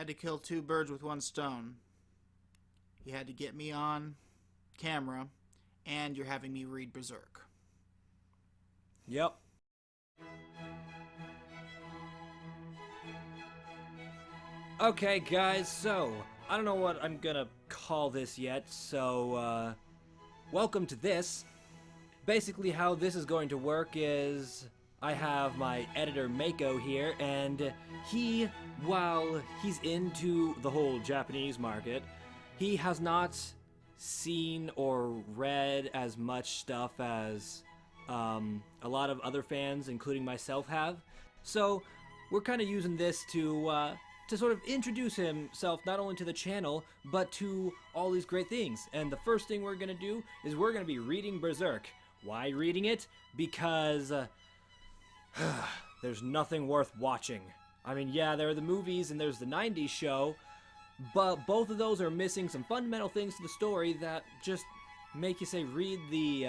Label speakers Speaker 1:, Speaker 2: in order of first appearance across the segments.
Speaker 1: had to kill two birds with one stone. You had to get me on camera, and you're having me read Berserk.
Speaker 2: Yep. Okay, guys, so I don't know what I'm gonna call this yet, so welcome to this. Basically, how this is going to work is I have my editor Mako here, and he, while he's into the whole Japanese market, he has not seen or read as much stuff as a lot of other fans, including myself, have. So we're kind of using this to sort of introduce himself not only to the channel, but to all these great things. And the first thing we're going to do is we're going to be reading Berserk. Why reading it? Because there's nothing worth watching. I mean, yeah, there are the movies and there's the 90s show, but both of those are missing some fundamental things to the story that just make you say read the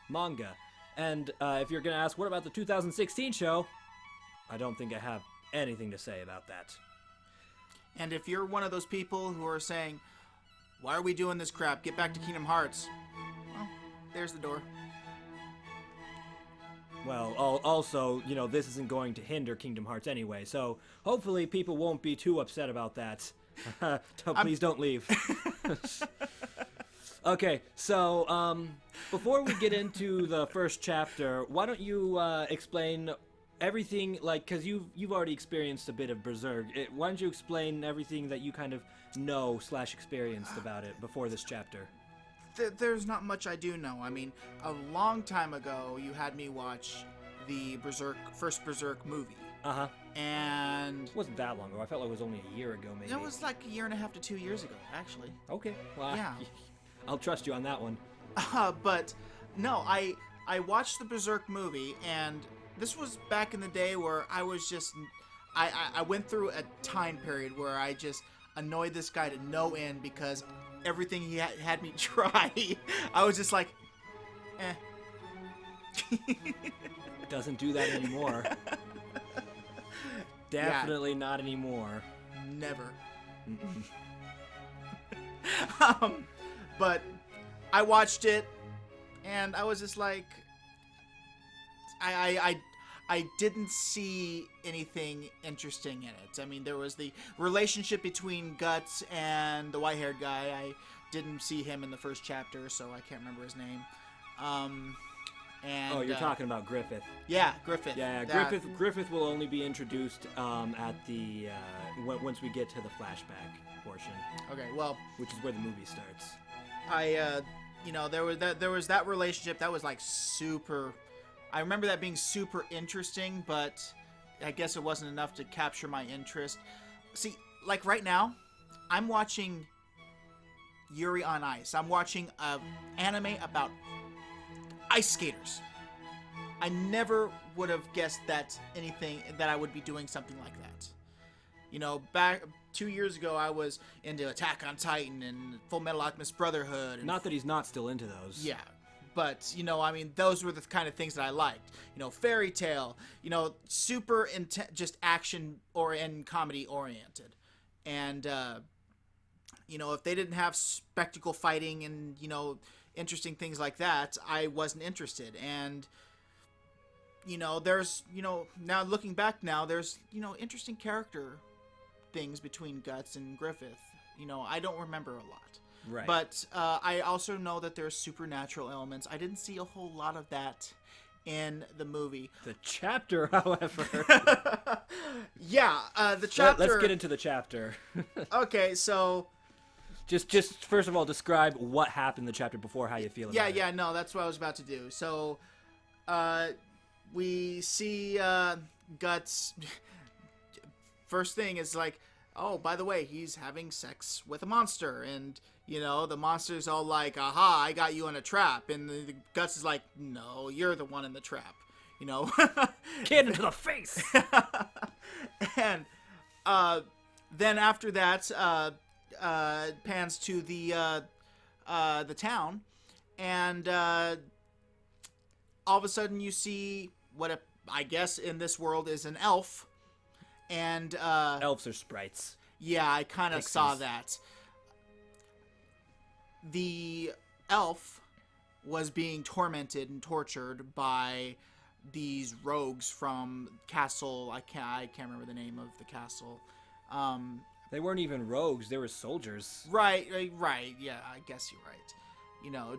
Speaker 2: manga. And if you're going to ask, what about the 2016 show? I don't think I have anything to say about that.
Speaker 1: And if you're one of those people who are saying, why are we doing this crap? Get back to Kingdom Hearts. Well, there's the door.
Speaker 2: Well, also, you know, this isn't going to hinder Kingdom Hearts anyway, so hopefully people won't be too upset about that. Please don't leave. Okay, so before we get into the first chapter, why don't you explain everything, like, because you've already experienced a bit of Berserk. Why don't you explain everything that you kind of know / experienced about it before this chapter?
Speaker 1: There's not much I do know. I mean, a long time ago, you had me watch the first Berserk movie.
Speaker 2: Uh-huh.
Speaker 1: And
Speaker 2: It wasn't that long ago. I felt like it was only a year ago, maybe.
Speaker 1: it was like a year and a half to 2 years ago, actually.
Speaker 2: Okay, well,
Speaker 1: Yeah.
Speaker 2: I'll trust you on that one.
Speaker 1: But no, I watched the Berserk movie, and this was back in the day where I was just I went through a time period where I just annoyed this guy to no end because everything he had me try, I was just like, eh.
Speaker 2: Doesn't do that anymore. Definitely not anymore.
Speaker 1: Never. But I watched it, and I was just like, I didn't see anything interesting in it. I mean, there was the relationship between Guts and the white-haired guy. I didn't see him in the first chapter, so I can't remember his name. And,
Speaker 2: you're talking about Griffith.
Speaker 1: Yeah, Griffith.
Speaker 2: Yeah, Griffith will only be introduced at the once we get to the flashback portion.
Speaker 1: Okay, well,
Speaker 2: which is where the movie starts.
Speaker 1: There was that relationship that was like super. I remember that being super interesting, but I guess it wasn't enough to capture my interest. See, like right now, I'm watching Yuri on Ice. I'm watching an anime about ice skaters. I never would have guessed that I would be doing something like that. You know, back 2 years ago, I was into Attack on Titan and Full Metal Alchemist Brotherhood. And
Speaker 2: not that he's not still into those.
Speaker 1: Yeah. But, you know, I mean, those were the kind of things that I liked. You know, Fairy Tail, you know, super just action and comedy oriented. And, you know, if they didn't have spectacle fighting and, you know, interesting things like that, I wasn't interested. And, you know, there's, you know, now looking back now, there's, you know, interesting character things between Guts and Griffith. You know, I don't remember a lot.
Speaker 2: Right.
Speaker 1: But I also know that there's supernatural elements. I didn't see a whole lot of that in the movie.
Speaker 2: The chapter, however.
Speaker 1: Yeah, the chapter.
Speaker 2: Let's get into the chapter.
Speaker 1: Okay, so.
Speaker 2: Just first of all, describe what happened in the chapter before how you feel about it.
Speaker 1: Yeah, no, that's what I was about to do. So, we see Guts. First thing is like, oh, by the way, he's having sex with a monster, and you know the monster's all like, "Aha, I got you in a trap," and the Guts is like, "No, you're the one in the trap," you know.
Speaker 2: Kid into the face.
Speaker 1: And then after that, pans to the town, and all of a sudden you see what I guess in this world is an elf. And
Speaker 2: elves are sprites.
Speaker 1: Yeah, I kind of saw that. The elf was being tormented and tortured by these rogues from castle. I can't remember the name of the castle.
Speaker 2: They weren't even rogues; they were soldiers.
Speaker 1: Right. Yeah, I guess you're right. You know,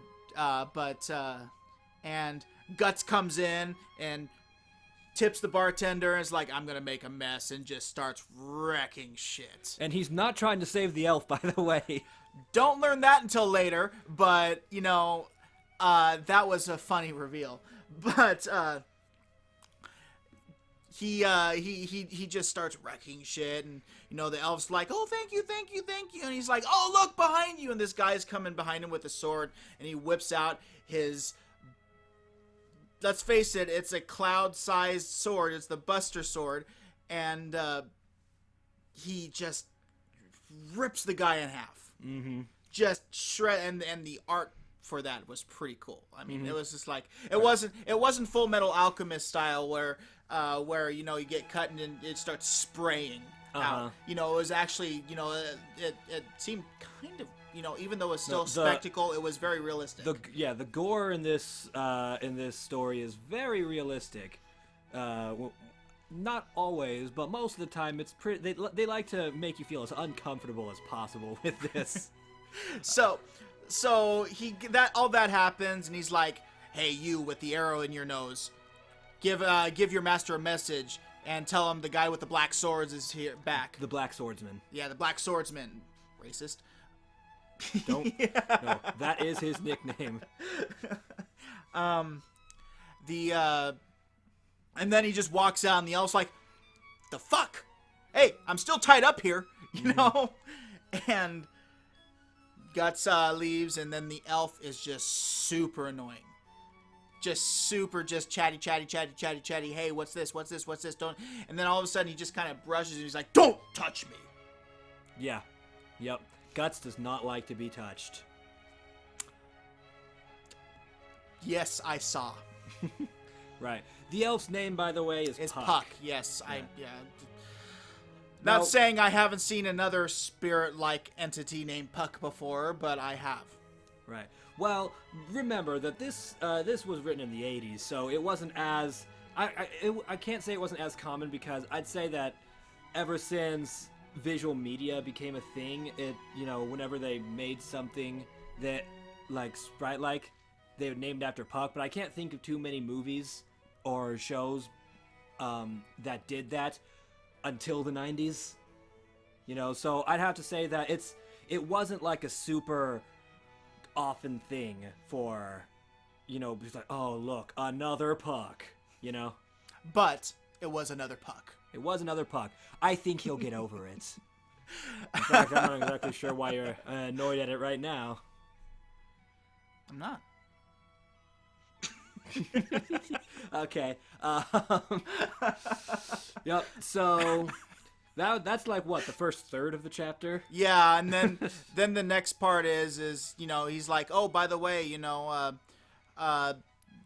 Speaker 1: and Guts comes in and tips the bartender and is like, I'm gonna make a mess, and just starts wrecking shit.
Speaker 2: And he's not trying to save the elf, by the way.
Speaker 1: Don't learn that until later, but, you know, that was a funny reveal. But, he just starts wrecking shit, and, you know, the elf's like, oh, thank you, and he's like, oh, look, behind you, and this guy's coming behind him with a sword, and he whips out his, let's face it, it's a cloud-sized sword, it's the Buster Sword, and, he just rips the guy in half.
Speaker 2: Mm-hmm.
Speaker 1: Just shred, and the art for that was pretty cool. I mean, it was just like it wasn't Full Metal Alchemist style where you know you get cut and it starts spraying out. You know, it was actually, you know, it seemed kind of, you know, even though it's still spectacle, it was very realistic.
Speaker 2: The gore in this story is very realistic. Not always, but most of the time it's pretty. They like to make you feel as uncomfortable as possible with this.
Speaker 1: So all that happens, and he's like, "Hey, you with the arrow in your nose, give your master a message and tell him the guy with the black swords is here back."
Speaker 2: The Black Swordsman.
Speaker 1: Yeah, the Black Swordsman. Racist.
Speaker 2: Don't. No, that is his nickname.
Speaker 1: And then he just walks out, and the elf's like, the fuck? Hey, I'm still tied up here, you know? And Guts leaves, and then the elf is just super annoying. Just chatty. Hey, what's this? Don't. And then all of a sudden, he just kind of brushes, and he's like, don't touch me.
Speaker 2: Yeah. Yep. Guts does not like to be touched.
Speaker 1: Yes, I saw.
Speaker 2: Right. The elf's name, by the way, is
Speaker 1: Puck. Yes,
Speaker 2: yeah.
Speaker 1: Not saying I haven't seen another spirit-like entity named Puck before, but I have.
Speaker 2: Right. Well, remember that this was written in the 80s, so it wasn't as... I can't say it wasn't as common, because I'd say that ever since visual media became a thing, you know, whenever they made something that, like, sprite-like, they were named after Puck, but I can't think of too many movies or shows that did that until the 90s. You know, so I'd have to say that it wasn't like a super often thing for, you know, just like, oh, look, another Puck, you know?
Speaker 1: But it was another Puck.
Speaker 2: It was another Puck. I think he'll get over it. In fact, I'm not exactly sure why you're annoyed at it right now.
Speaker 1: I'm not.
Speaker 2: Okay. Yep. So that's like what, the first third of the chapter?
Speaker 1: Yeah, and then the next part is you know, he's like, oh, by the way, you know,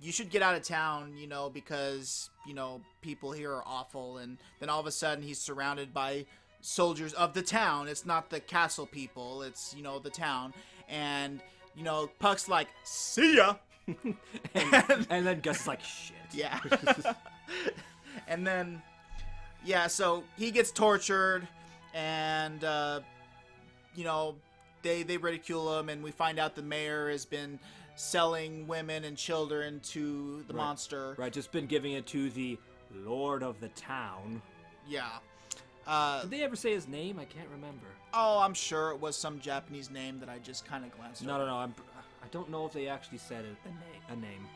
Speaker 1: you should get out of town, you know, because, you know, people here are awful. And then all of a sudden he's surrounded by soldiers of the town. It's not the castle people. It's, you know, the town. And, you know, Puck's like, see ya.
Speaker 2: and then Gus is like, shit.
Speaker 1: Yeah. And then, yeah, so he gets tortured, and, you know, they ridicule him, and we find out the mayor has been selling women and children to the monster.
Speaker 2: Right, just been giving it to the lord of the town.
Speaker 1: Yeah.
Speaker 2: Did they ever say his name? I can't remember.
Speaker 1: Oh, I'm sure it was some Japanese name that I just kind of glanced over.
Speaker 2: No. I don't know if they actually said a name.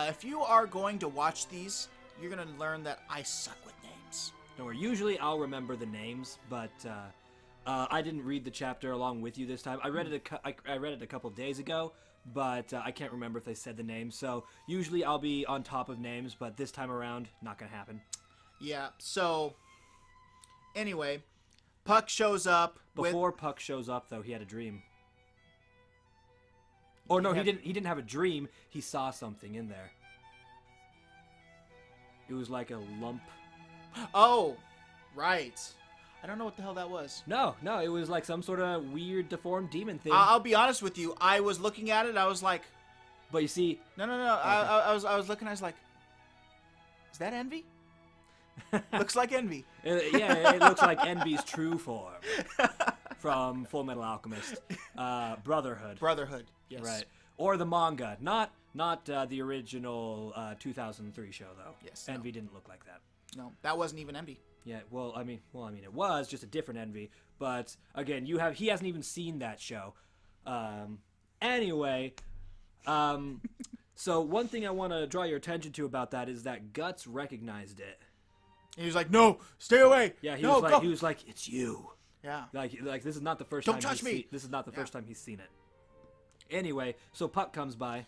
Speaker 1: If you are going to watch these, you're going to learn that I suck with names.
Speaker 2: Don't worry. Usually I'll remember the names, but I didn't read the chapter along with you this time. I read it a couple days ago, but I can't remember if they said the name. So usually I'll be on top of names, but this time around, not going to happen.
Speaker 1: Yeah, so anyway, Puck shows up.
Speaker 2: Before Puck shows up, though, he had a dream. Or no, he didn't have a dream. He saw something in there. It was like a lump.
Speaker 1: Oh, right. I don't know what the hell that was.
Speaker 2: No, it was like some sort of weird deformed demon thing.
Speaker 1: I'll be honest with you. I was looking at it. I was like,
Speaker 2: but you see,
Speaker 1: no.
Speaker 2: Okay.
Speaker 1: I was looking. I was like, is that Envy? Looks like Envy.
Speaker 2: It looks like Envy's true form from Full Metal Alchemist, Brotherhood.
Speaker 1: Brotherhood. Yes.
Speaker 2: Right. Or the manga, not the original 2003 show though.
Speaker 1: Yes.
Speaker 2: Envy didn't look like that.
Speaker 1: No, that wasn't even Envy.
Speaker 2: Yeah. Well, I mean, it was just a different Envy. But again, he hasn't even seen that show. Anyway, so one thing I want to draw your attention to about that is that Guts recognized it.
Speaker 1: And he was like, "No, stay away."
Speaker 2: Yeah, he
Speaker 1: go.
Speaker 2: was like, "It's you."
Speaker 1: Yeah.
Speaker 2: Like this is not the first
Speaker 1: Don't
Speaker 2: time
Speaker 1: touch me.
Speaker 2: this is not the first time he's seen it. Anyway, so Puck comes by.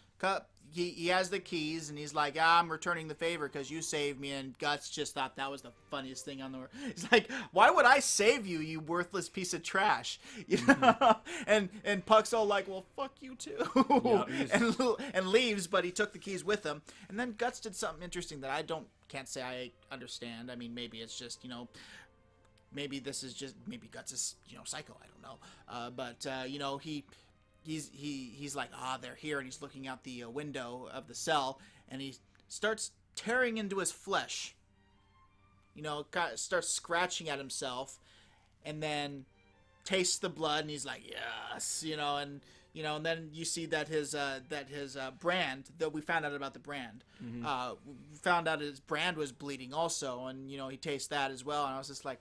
Speaker 1: He has the keys, and he's like, I'm returning the favor because you saved me. And Guts just thought that was the funniest thing on the world. He's like, why would I save you, you worthless piece of trash? You know? And Puck's all like, well, fuck you too. Yeah, and leaves, but he took the keys with him. And then Guts did something interesting that I can't say I understand. I mean, maybe it's just, maybe Guts is, psycho. I don't know. But he's like, they're here, and he's looking out the window of the cell, and he starts tearing into his flesh. Starts scratching at himself, and then tastes the blood, and he's like, yes, and then you see that his brand, that we found out about the brand, we found out his brand was bleeding also, and he tastes that as well, and I was just like,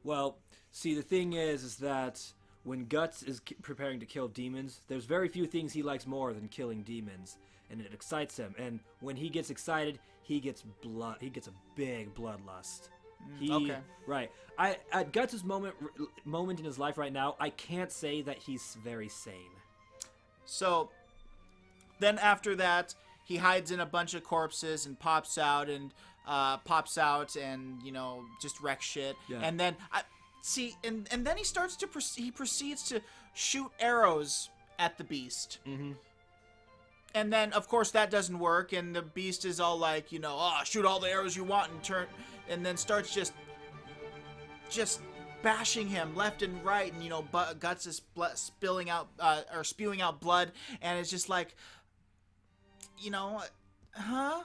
Speaker 2: Well, see, the thing is that when Guts is preparing to kill demons, there's very few things he likes more than killing demons, and it excites him. And when he gets excited, he gets blood. He gets a big bloodlust.
Speaker 1: Okay.
Speaker 2: Right. At Guts' moment in his life right now, I can't say that he's very sane.
Speaker 1: So then after that, he hides in a bunch of corpses and pops out and just wrecks shit.
Speaker 2: Yeah.
Speaker 1: And then and then he proceeds to shoot arrows at the beast.
Speaker 2: Mm-hmm.
Speaker 1: And then of course that doesn't work, and the beast is all like, shoot all the arrows you want, and then starts just bashing him left and right, and Guts is spewing out blood, and it's just like, huh?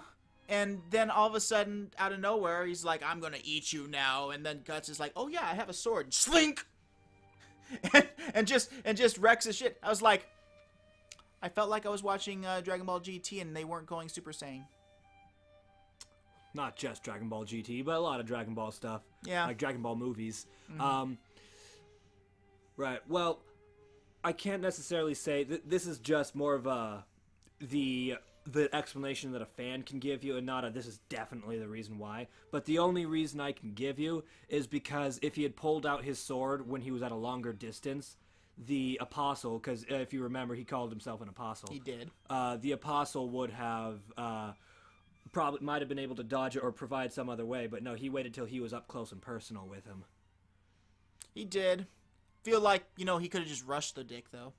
Speaker 1: And then all of a sudden, out of nowhere, he's like, I'm gonna eat you now. And then Guts is like, oh yeah, I have a sword. Slink! and just wrecks his shit. I was like, I felt like I was watching Dragon Ball GT, and they weren't going Super Saiyan.
Speaker 2: Not just Dragon Ball GT, but a lot of Dragon Ball stuff.
Speaker 1: Yeah.
Speaker 2: Like Dragon Ball movies.
Speaker 1: Mm-hmm.
Speaker 2: Right. Well, I can't necessarily say this is just more of the explanation that a fan can give you, and not this is definitely the reason why. But the only reason I can give you is because if he had pulled out his sword when he was at a longer distance, the apostle, because if you remember, he called himself an apostle.
Speaker 1: He did.
Speaker 2: The apostle would have probably might have been able to dodge it or provide some other way, but no, he waited till he was up close and personal with him.
Speaker 1: He did. Feel like, he could have just rushed the dick, though.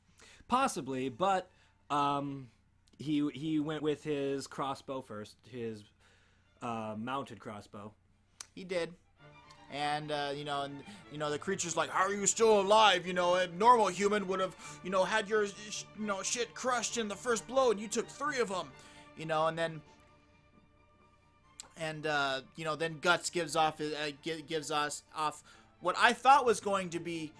Speaker 2: Possibly, but he went with his crossbow first, his mounted crossbow.
Speaker 1: He did. And, the creature's like, how are you still alive? A normal human would have, had your, shit crushed in the first blow, and you took 3 of them. And then Guts gives off what I thought was going to be,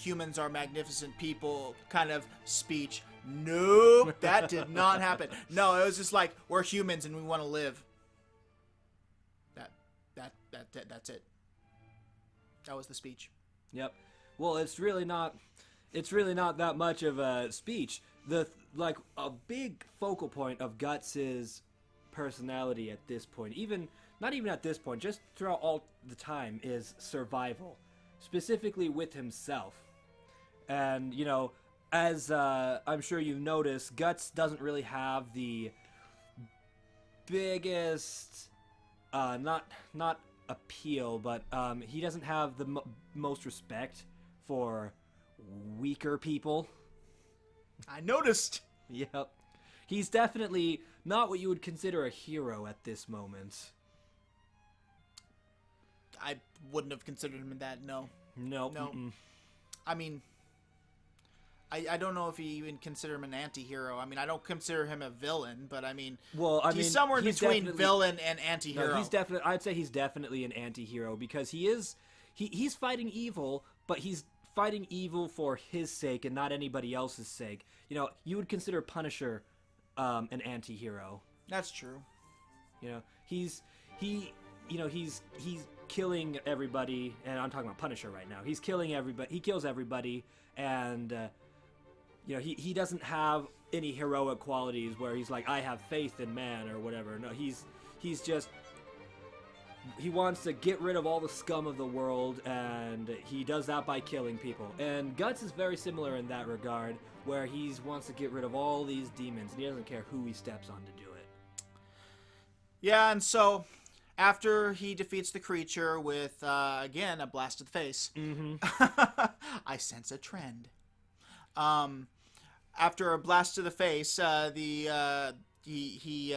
Speaker 1: humans are magnificent people kind of speech. Nope, that did not happen. No, it was just like, we're humans and we want to live. That's it. That was the speech.
Speaker 2: Yep. Well, it's really not that much of a speech. A big focal point of Guts's personality at this point, not even at this point, just throughout all the time, is survival, specifically with himself. And as I'm sure you've noticed, Guts doesn't really have the biggest not appeal, but he doesn't have the most respect for weaker people.
Speaker 1: I noticed.
Speaker 2: Yep. He's definitely not what you would consider a hero at this moment.
Speaker 1: I wouldn't have considered him that. No.
Speaker 2: No.
Speaker 1: No. I mean, I don't know if you even consider him an anti-hero. I mean, I don't consider him a villain, but I mean, he's somewhere between villain and anti-hero.
Speaker 2: No, he's definitely. I'd say he's definitely an anti-hero because he's fighting evil, but he's fighting evil for his sake and not anybody else's sake. You know, you would consider Punisher an anti-hero.
Speaker 1: That's true.
Speaker 2: You know, he's killing everybody, and I'm talking about Punisher right now. He's killing everybody. He kills everybody, and you know, he doesn't have any heroic qualities where he's like, I have faith in man or whatever. No, he's just, he wants to get rid of all the scum of the world, and he does that by killing people. And Guts is very similar in that regard, where he wants to get rid of all these demons, and he doesn't care who he steps on to do it.
Speaker 1: Yeah, and so after he defeats the creature with, again, a blast to the face, I sense a trend. After a blast to the face, he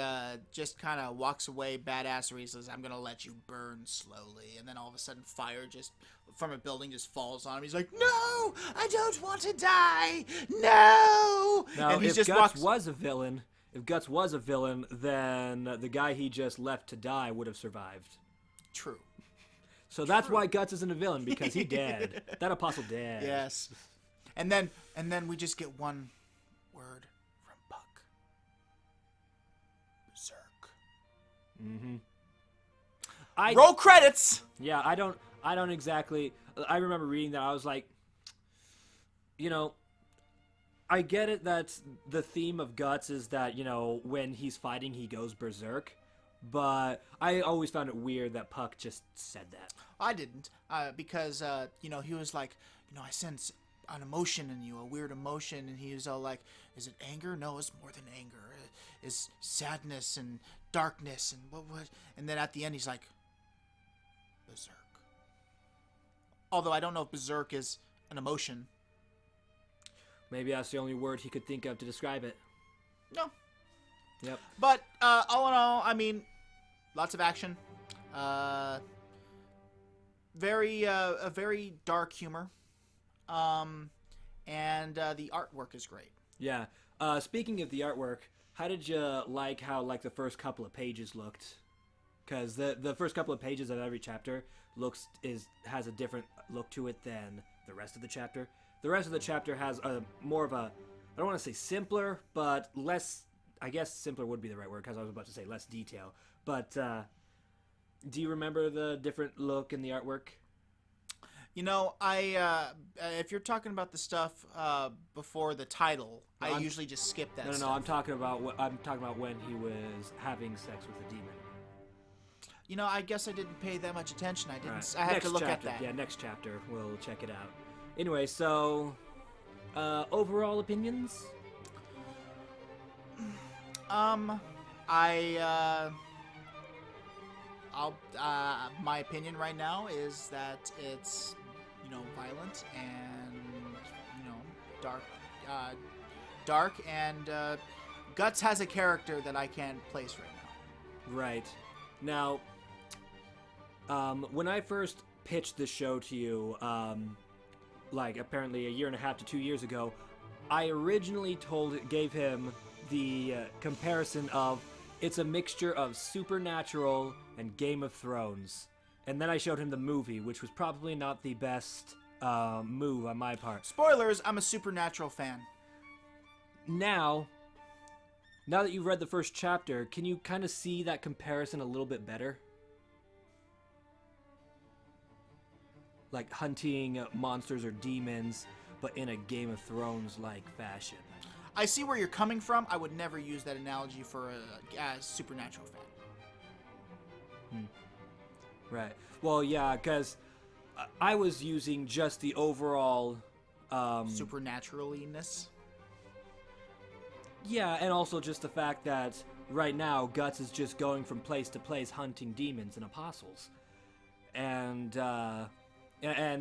Speaker 1: just kind of walks away badassery. He says, I'm going to let you burn slowly. And then all of a sudden, fire just from a building just falls on him. He's like, no, I don't want to die. No.
Speaker 2: Now,
Speaker 1: and
Speaker 2: if Guts was a villain, then the guy he just left to die would have survived.
Speaker 1: True.
Speaker 2: So that's why Guts isn't a villain, because he dead. That apostle dead.
Speaker 1: Yes. And then we just get one word from Puck. Berserk. Roll credits.
Speaker 2: Yeah, I don't exactly. I remember reading that. I was like, you know, I get it that the theme of Guts is that, you know, when he's fighting, he goes berserk. But I always found it weird that Puck just said that.
Speaker 1: I didn't, because you know, he was like, you know, I sense an emotion in you, a weird emotion, and he was all like, is it anger? No, it's more than anger. It's sadness and darkness and what? And then at the end, he's like, berserk. Although I don't know if berserk is an emotion.
Speaker 2: Maybe that's the only word he could think of to describe it.
Speaker 1: No.
Speaker 2: Yep.
Speaker 1: But all in all, I mean, lots of action. Very dark humor. And the artwork is great.
Speaker 2: Yeah. Speaking of the artwork, how did you like how the first couple of pages looked? Because the first couple of pages of every chapter has a different look to it than the rest of the chapter. The rest of the chapter has a more of a, I don't want to say simpler, but less. I guess simpler would be the right word, because I was about to say less detail. But do you remember the different look in the artwork?
Speaker 1: You know, if you're talking about the stuff before the title, I usually just skip that.
Speaker 2: No,
Speaker 1: stuff.
Speaker 2: I'm talking about when he was having sex with a demon.
Speaker 1: You know, I guess I didn't pay that much attention. I didn't.
Speaker 2: Right.
Speaker 1: I have to look at that.
Speaker 2: Yeah, next chapter we'll check it out. Anyway, so overall opinions.
Speaker 1: My opinion right now is that it's, you know, violent and, you know, dark, and Guts has a character that I can't place right now.
Speaker 2: Right. Now, when I first pitched the show to you, apparently a year and a half to 2 years ago, I originally gave him the comparison of it's a mixture of Supernatural and Game of Thrones. And then I showed him the movie, which was probably not the best move on my part.
Speaker 1: Spoilers, I'm a Supernatural fan.
Speaker 2: Now that you've read the first chapter, can you kind of see that comparison a little bit better? Like hunting monsters or demons, but in a Game of Thrones-like fashion.
Speaker 1: I see where you're coming from. I would never use that analogy for a Supernatural fan.
Speaker 2: Right. Well, yeah, because I was using just the overall...
Speaker 1: Supernaturalness?
Speaker 2: Yeah, and also just the fact that right now Guts is just going from place to place hunting demons and apostles. And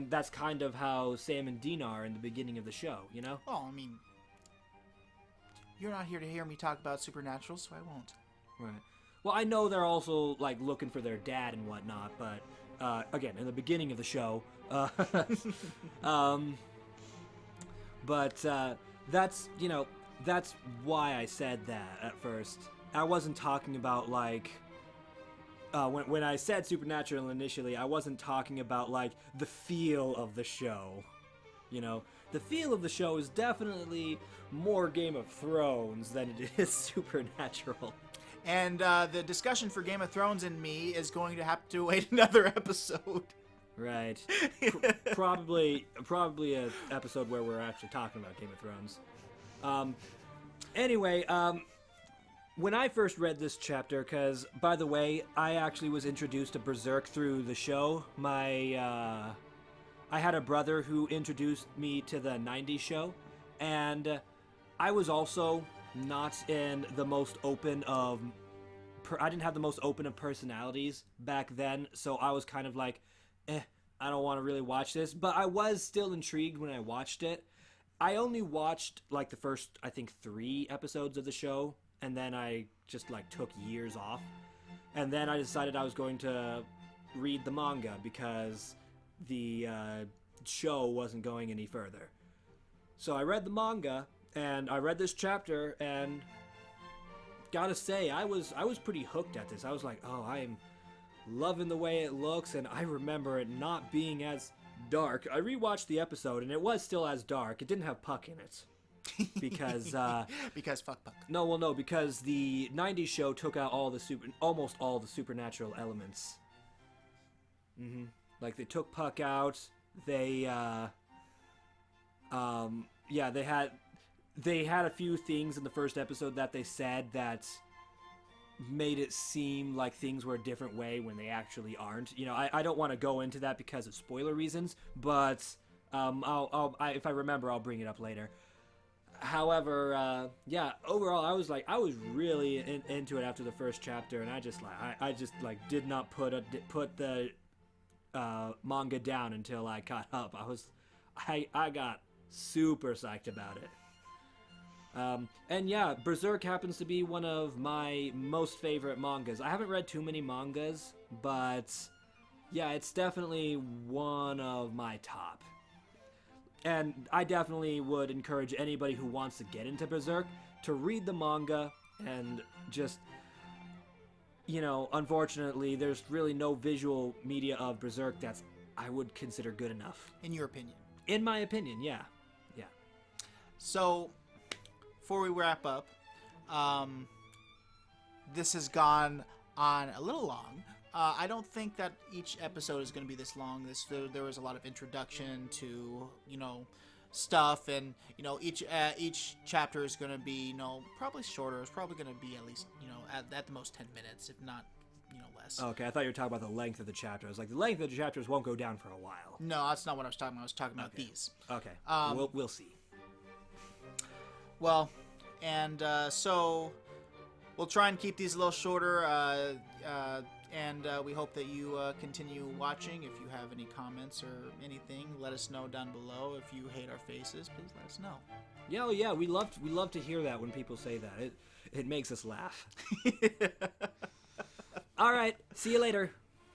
Speaker 2: that's kind of how Sam and Dean are in the beginning of the show, you know?
Speaker 1: Oh, I mean... You're not here to hear me talk about Supernatural, so I won't.
Speaker 2: Right. Well, I know they're also, looking for their dad and whatnot, but again, in the beginning of the show. But that's, that's why I said that at first. I wasn't talking about, like, when I said supernatural initially, I wasn't talking about, like, the feel of the show. The feel of the show is definitely more Game of Thrones than it is supernatural.
Speaker 1: And the discussion for Game of Thrones and me is going to have to wait another episode.
Speaker 2: Right. Probably an episode where we're actually talking about Game of Thrones. Anyway, when I first read this chapter, because, by the way, I actually was introduced to Berserk through the show. I had a brother who introduced me to the 90s show, and I was also not in the most open of... I didn't have the most open of personalities back then, so I was kind of like, I don't want to really watch this, but I was still intrigued when I watched it. I only watched, like, the first, I think, 3 episodes of the show, and then I just, like, took years off. And then I decided I was going to read the manga because the show wasn't going any further. So I read the manga, and I read this chapter, and gotta say, I was pretty hooked at this. I was like, oh, I'm loving the way it looks, and I remember it not being as dark. I rewatched the episode, and it was still as dark. It didn't have Puck in it. Because
Speaker 1: because fuck Puck.
Speaker 2: No, because the 90s show took out almost all the supernatural elements. Like, they took Puck out. They they had a few things in the first episode that they said that made it seem like things were a different way when they actually aren't. I don't want to go into that because of spoiler reasons, but if I remember, I'll bring it up later. However, overall, I was really into it after the first chapter, and I just did not put the manga down until I caught up. I got super psyched about it. And yeah, Berserk happens to be one of my most favorite mangas. I haven't read too many mangas, but yeah, it's definitely one of my top. And I definitely would encourage anybody who wants to get into Berserk to read the manga and just, unfortunately, there's really no visual media of Berserk that's, I would consider good enough.
Speaker 1: In your opinion? In
Speaker 2: my opinion, yeah. Yeah.
Speaker 1: So, before we wrap up, this has gone on a little long. I don't think that each episode is going to be this long. There was a lot of introduction to, stuff, and, each chapter is going to be, probably shorter. It's probably going to be at least, at the most 10 minutes, if not, less.
Speaker 2: Okay, I thought you were talking about the length of the chapter. I was like, the length of the chapters won't go down for a while.
Speaker 1: No, that's not what I was talking about. I was talking about these.
Speaker 2: Okay, we'll see.
Speaker 1: Well, and so we'll try and keep these a little shorter, and we hope that you continue watching. If you have any comments or anything, let us know down below. If you hate our faces, please let us know.
Speaker 2: Yeah, we love to hear that when people say that. It makes us laugh. All right, see you later.